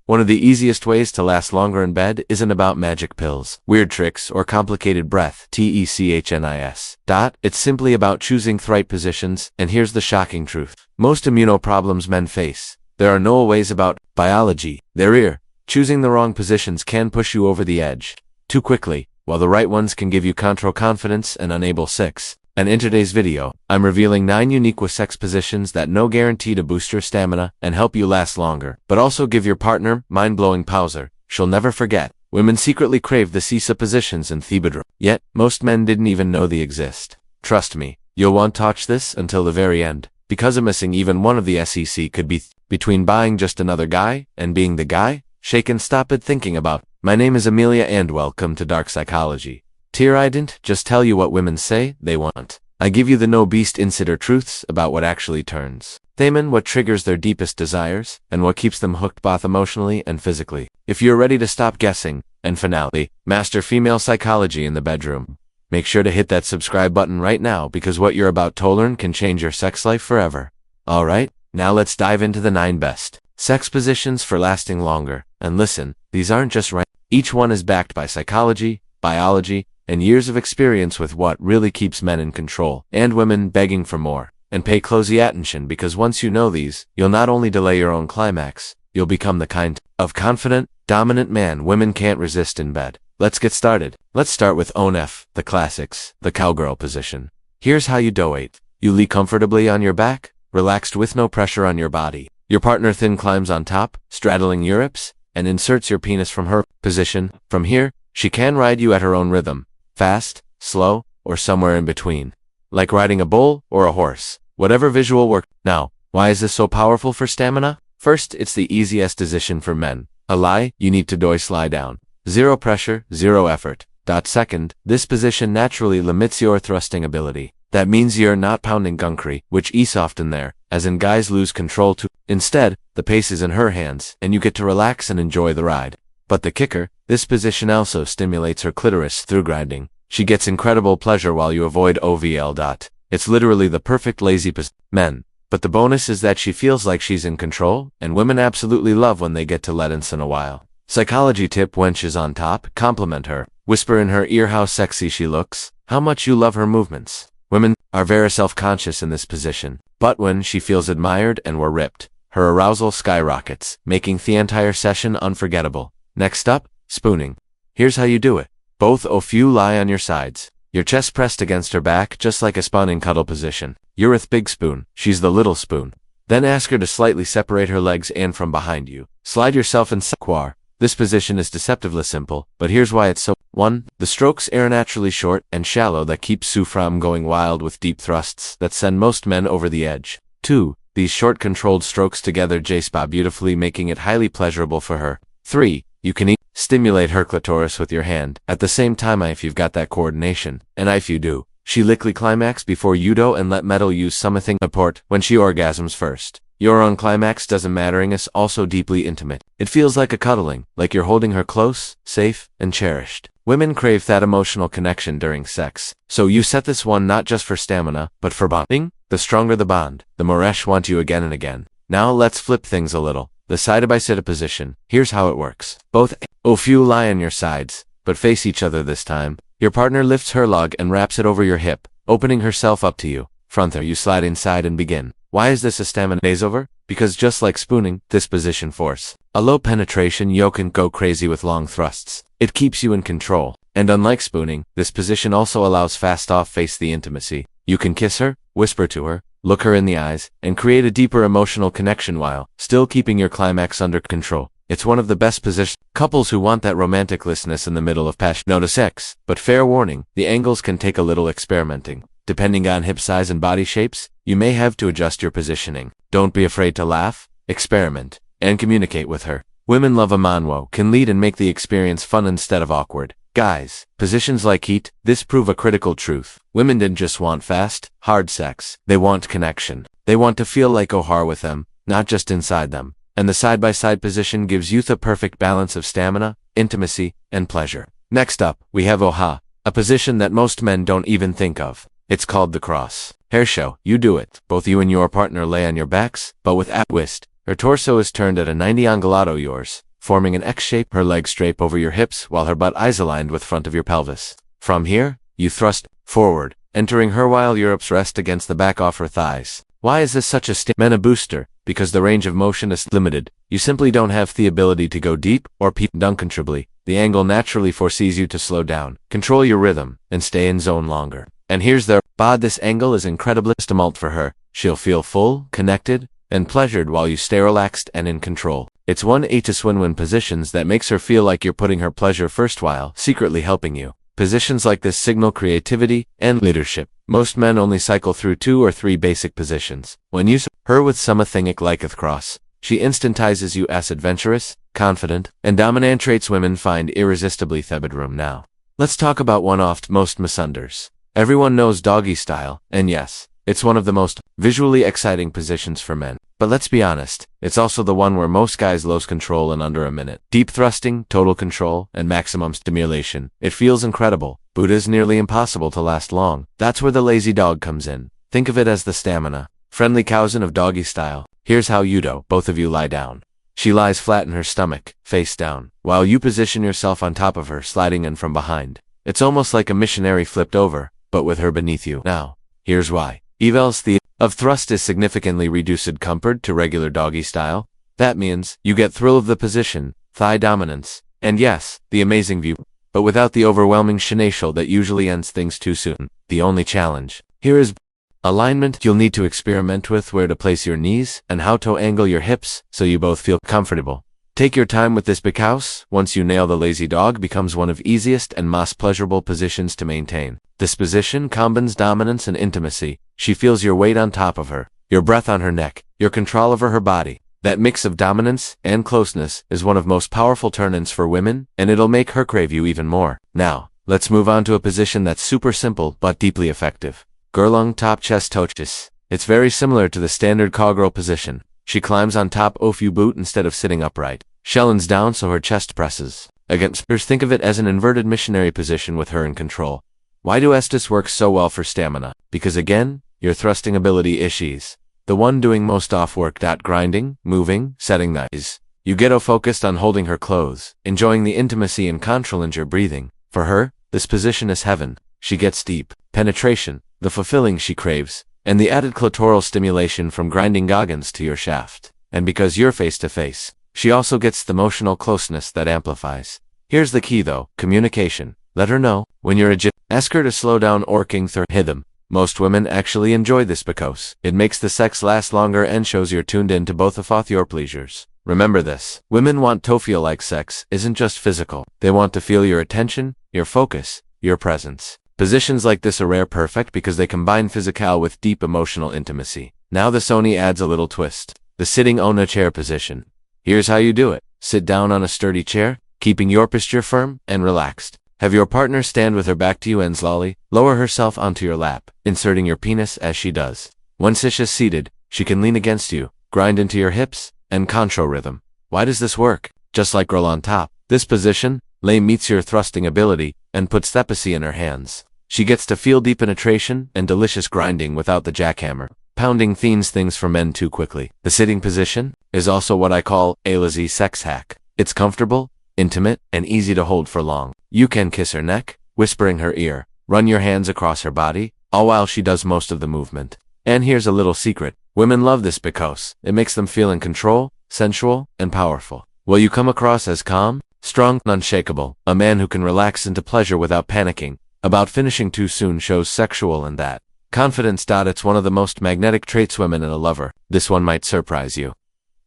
One of the easiest ways to last longer in bed isn't about magic pills, weird tricks, or complicated breath, technics. It's simply about choosing the right positions, and here's the shocking truth. Most immunoproblems men face, there are no ways about biology, their ear. Choosing the wrong positions can push you over the edge too quickly, while the right ones can give you control confidence and enable sex. And in today's video, I'm revealing 9 unique sex positions that no guarantee to boost your stamina and help you last longer, but also give your partner mind-blowing pauser she'll never forget. Women secretly crave the CISA positions in the bedroom, yet most men didn't even know they exist. Trust me, you'll want to watch this until the very end, because missing even one of the SEC could be between buying just another guy and being the guy. Shake and stop it thinking about. My name is Amelia and welcome to Dark Psychology. Here I didn't just tell you what women say they want. I give you the no beast insider truths about what actually turns them in, what triggers their deepest desires, and what keeps them hooked both emotionally and physically. If you're ready to stop guessing and finally master female psychology in the bedroom, make sure to hit that subscribe button right now, because what you're about to learn can change your sex life forever. Alright, now let's dive into the 9 best sex positions for lasting longer. And listen, these aren't just right. Each one is backed by psychology, biology, and years of experience with what really keeps men in control and women begging for more. And pay close attention, because once you know these, you'll not only delay your own climax, you'll become the kind of confident, dominant man women can't resist in bed. Let's get started. Let's start with ONF, the classics, the cowgirl position. Here's how you do it. You lie comfortably on your back, relaxed with no pressure on your body. Your partner thin climbs on top, straddling your hips, and inserts your penis from her position. From here, she can ride you at her own rhythm. Fast, slow, or somewhere in between. Like riding a bull or a horse. Whatever visual work. Now, why is this so powerful for stamina? First, it's the easiest position for men. A lie, you need to lie down. Zero pressure, zero effort. Second, this position naturally limits your thrusting ability. That means you're not pounding concrete, which is often there, as in guys lose control too. Instead, the pace is in her hands, and you get to relax and enjoy the ride. But the kicker, this position also stimulates her clitoris through grinding. She gets incredible pleasure while you avoid OVL. It's literally the perfect lazy men. But the bonus is that she feels like she's in control, and women absolutely love when they get to let in a while. Psychology tip: when she's on top, compliment her. Whisper in her ear how sexy she looks, how much you love her movements. Women are very self-conscious in this position, but when she feels admired and we're ripped, her arousal skyrockets, making the entire session unforgettable. Next up, spooning. Here's how you do it. Both of you lie on your sides, your chest pressed against her back, just like a spawning cuddle position. You're with big spoon, she's the little spoon. Then ask her to slightly separate her legs and from behind you. Slide yourself in square. This position is deceptively simple, but here's why it's so. 1. The strokes are naturally short and shallow that keeps you from going wild with deep thrusts that send most men over the edge. 2. These short controlled strokes together J-spot beautifully, making it highly pleasurable for her. 3. You can stimulate her clitoris with your hand at the same time if you've got that coordination, and if you do, she likely climax before you do, and let metal use something support when she orgasms first. Your own climax doesn't mattering is also deeply intimate. It feels like a cuddling, like you're holding her close, safe, and cherished. Women crave that emotional connection during sex, so you set this one not just for stamina, but for bonding. The stronger the bond, the more she want you again and again. Now let's flip things a little. The side-by-side position. Here's how it works. Both of you lie on your sides, but face each other this time. Your partner lifts her leg and wraps it over your hip, opening herself up to you. From there you slide inside and begin. Why is this a stamina days over? Because just like spooning, this position force a low penetration, you can go crazy with long thrusts. It keeps you in control. And unlike spooning, this position also allows fast off-face the intimacy. You can kiss her, whisper to her, look her in the eyes, and create a deeper emotional connection while still keeping your climax under control. It's one of the best positions. Couples who want that romanticlessness in the middle of passion notice sex, but fair warning, the angles can take a little experimenting. Depending on hip size and body shapes, you may have to adjust your positioning. Don't be afraid to laugh, experiment, and communicate with her. Women love a man who can lead and make the experience fun instead of awkward. Guys, positions like heat, this prove a critical truth. Women didn't just want fast, hard sex. They want connection. They want to feel like O'Hare with them, not just inside them. And the side-by-side position gives you the perfect balance of stamina, intimacy, and pleasure. Next up, we have OHA, a position that most men don't even think of. It's called the cross hair show. You do it. Both you and your partner lay on your backs, but with a twist. Her torso is turned at a 90 angle yours. forming an X shape, her legs drape over your hips while her butt eyes aligned with front of your pelvis. From here, you thrust forward, entering her while your hips rest against the back of her thighs. Why is this such a stamina booster? Because the range of motion is limited. You simply don't have the ability to go deep or peep uncontrollably. The angle naturally forces you to slow down, control your rhythm, and stay in zone longer. And here's the bod. This angle is incredibly stimulating for her. She'll feel full, connected, and pleasured while you stay relaxed and in control. It's one to win-win positions that makes her feel like you're putting her pleasure first while secretly helping you. Positions like this signal creativity and leadership. Most men only cycle through 2 or 3 basic positions. When you support her with something like a cross, she instantizes you as adventurous, confident, and dominant traits women find irresistibly bedroom. Now, let's talk about one of most misunderstood. Everyone knows doggy style, and yes, it's one of the most visually exciting positions for men. But let's be honest, it's also the one where most guys lose control in under a minute. Deep thrusting, total control, and maximum stimulation. It feels incredible, but is nearly impossible to last long. That's where the lazy dog comes in. Think of it as the stamina-friendly cousin of doggy style. Here's how you do. Both of you lie down. She lies flat in her stomach, face down, while you position yourself on top of her, sliding in from behind. It's almost like a missionary flipped over, but with her beneath you. Now, here's why. Eval's the of thrust is significantly reduced compared to regular doggy style. That means you get thrill of the position, thigh dominance, and yes, the amazing view, but without the overwhelming shenanigans that usually ends things too soon. The only challenge here is alignment. You'll need to experiment with where to place your knees and how to angle your hips so you both feel comfortable. Take your time with this because once you nail the lazy dog becomes one of easiest and most pleasurable positions to maintain. This position combines dominance and intimacy. She feels your weight on top of her, your breath on her neck, your control over her body. That mix of dominance and closeness is one of most powerful turn-ins for women, and it'll make her crave you even more. Now, let's move on to a position that's super simple but deeply effective. Gerlung top chest touches. It's very similar to the standard cowgirl position. She climbs on top of your boot instead of sitting upright. Shellens down so her chest presses against hers. Think of it as an inverted missionary position with her in control. Why do Estes work so well for stamina? Because again, your thrusting ability is she's the one doing most off work. Grinding, moving, setting knives. You get focused on holding her clothes, enjoying the intimacy and control in your breathing. For her, this position is heaven. She gets deep penetration, the fulfilling she craves, and the added clitoral stimulation from grinding goggins to your shaft. And because you're face to face, she also gets the emotional closeness that amplifies. Here's the key though, communication. Let her know when you're ask her to slow down or hit them. Most women actually enjoy this because it makes the sex last longer and shows you're tuned in to both of your pleasures. Remember this, women want to feel like sex isn't just physical. They want to feel your attention, your focus, your presence. Positions like this are rare perfect because they combine physical with deep emotional intimacy. Now the Sony adds a little twist. The sitting on a chair position. Here's how you do it. Sit down on a sturdy chair, keeping your posture firm and relaxed. Have your partner stand with her back to you and slowly lower herself onto your lap, inserting your penis as she does. Once she is seated, she can lean against you, grind into your hips, and control rhythm. Why does this work? Just like girl on top. This position, Lay meets your thrusting ability and puts thepacy in her hands. She gets to feel deep penetration and delicious grinding without the jackhammer. Pounding things for men too quickly. The sitting position is also what I call a lazy sex hack. It's comfortable, intimate, and easy to hold for long. You can kiss her neck, whisper in her ear, run your hands across her body, all while she does most of the movement. And here's a little secret. Women love this because it makes them feel in control, sensual, and powerful. Will you come across as calm, strong, and unshakable? A man who can relax into pleasure without panicking about finishing too soon shows sexual and that confidence. It's one of the most magnetic traits women in a lover. This one might surprise you.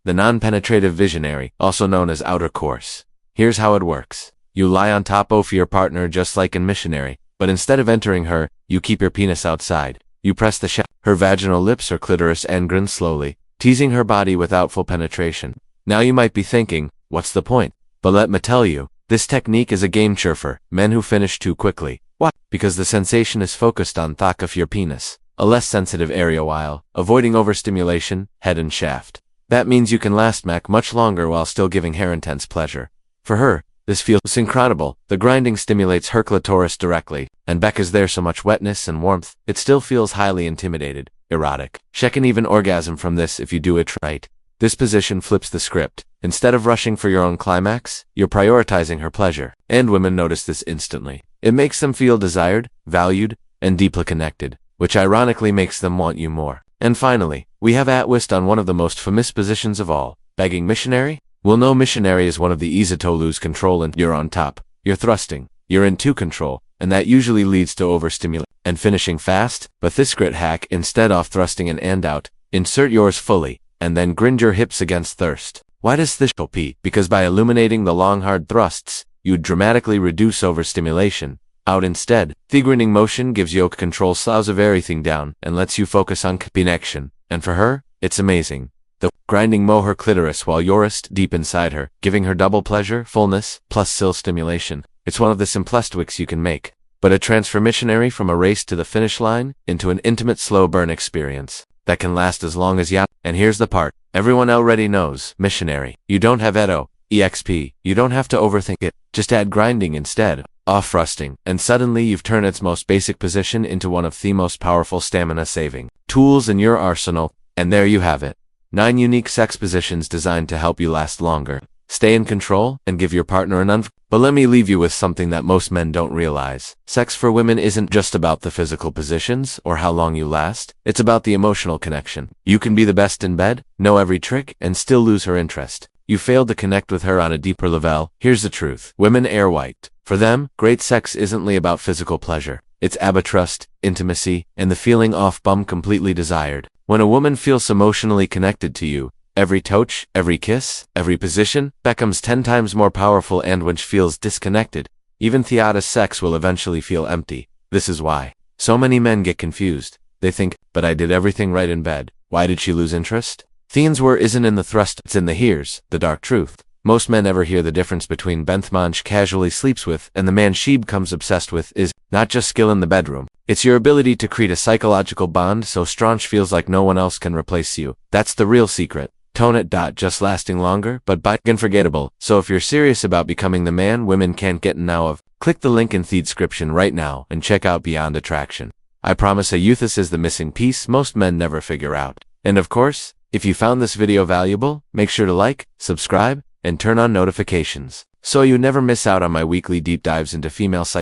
The non-penetrative visionary, also known as outer course. Here's how it works. You lie on top of your partner just like in missionary, but instead of entering her, you keep your penis outside. You press the shaft, her vaginal lips or clitoris and grin slowly, teasing her body without full penetration. Now you might be thinking, what's the point? But let me tell you, this technique is a game changer for men who finish too quickly. Why? Because the sensation is focused on top of your penis, a less sensitive area while avoiding overstimulation, head and shaft. That means you can last much longer while still giving her intense pleasure. For her, this feels incredible. The grinding stimulates her clitoris directly, and because there's so much wetness and warmth, it still feels highly intimidated, erotic. She can even orgasm from this if you do it right. This position flips the script. Instead of rushing for your own climax, you're prioritizing her pleasure. And women notice this instantly. It makes them feel desired, valued, and deeply connected, which ironically makes them want you more. And finally, we have a twist on one of the most famous positions of all, begging missionary. Well, no, missionary is one of the easy to lose control and you're on top. You're thrusting, you're into control, and that usually leads to overstimulation and finishing fast. But this grit hack, instead of thrusting and out, insert yours fully, and then grind your hips against thirst. Why does this OP? Because by illuminating the long hard thrusts, you dramatically reduce overstimulation. Out instead, the grinding motion gives yoke control, slows of everything down, and lets you focus on connection. And for her, it's amazing. The grinding mow her clitoris while you're deep inside her, giving her double pleasure, fullness, plus still stimulation. It's one of the simplest wicks you can make, but a transformationary from a race to the finish line into an intimate slow burn experience that can last as long as ya. And here's the part everyone already knows, missionary. You don't have EXP, you don't have to overthink it, just add grinding instead, off thrusting, and suddenly you've turned its most basic position into one of the most powerful stamina-saving tools in your arsenal. And there you have it. 9 unique sex positions designed to help you last longer, stay in control, and give your partner an But let me leave you with something that most men don't realize. Sex for women isn't just about the physical positions or how long you last. It's about the emotional connection. You can be the best in bed, know every trick, and still lose her interest. You failed to connect with her on a deeper level. Here's the truth. Women air white. For them, great sex isn't about physical pleasure. It's about trust, intimacy, and the feeling off bum completely desired. When a woman feels emotionally connected to you, every touch, every kiss, every position becomes 10 times more powerful, and when she feels disconnected, even theater's sex will eventually feel empty. This is why so many men get confused. They think, but I did everything right in bed. Why did she lose interest? The answer isn't in the thrust, it's in the here's the dark truth. Most men never hear the difference between Benthman casually sleeps with and the man she becomes obsessed with is not just skill in the bedroom. It's your ability to create a psychological bond so strong she feels like no one else can replace you. That's the real secret. Tone it. Just lasting longer, but unforgettable. So if you're serious about becoming the man women can't get enough of, click the link in the description right now and check out Beyond Attraction. I promise you this is the missing piece most men never figure out. And of course, if you found this video valuable, make sure to like, subscribe, and turn on notifications so you never miss out on my weekly deep dives into female psychology.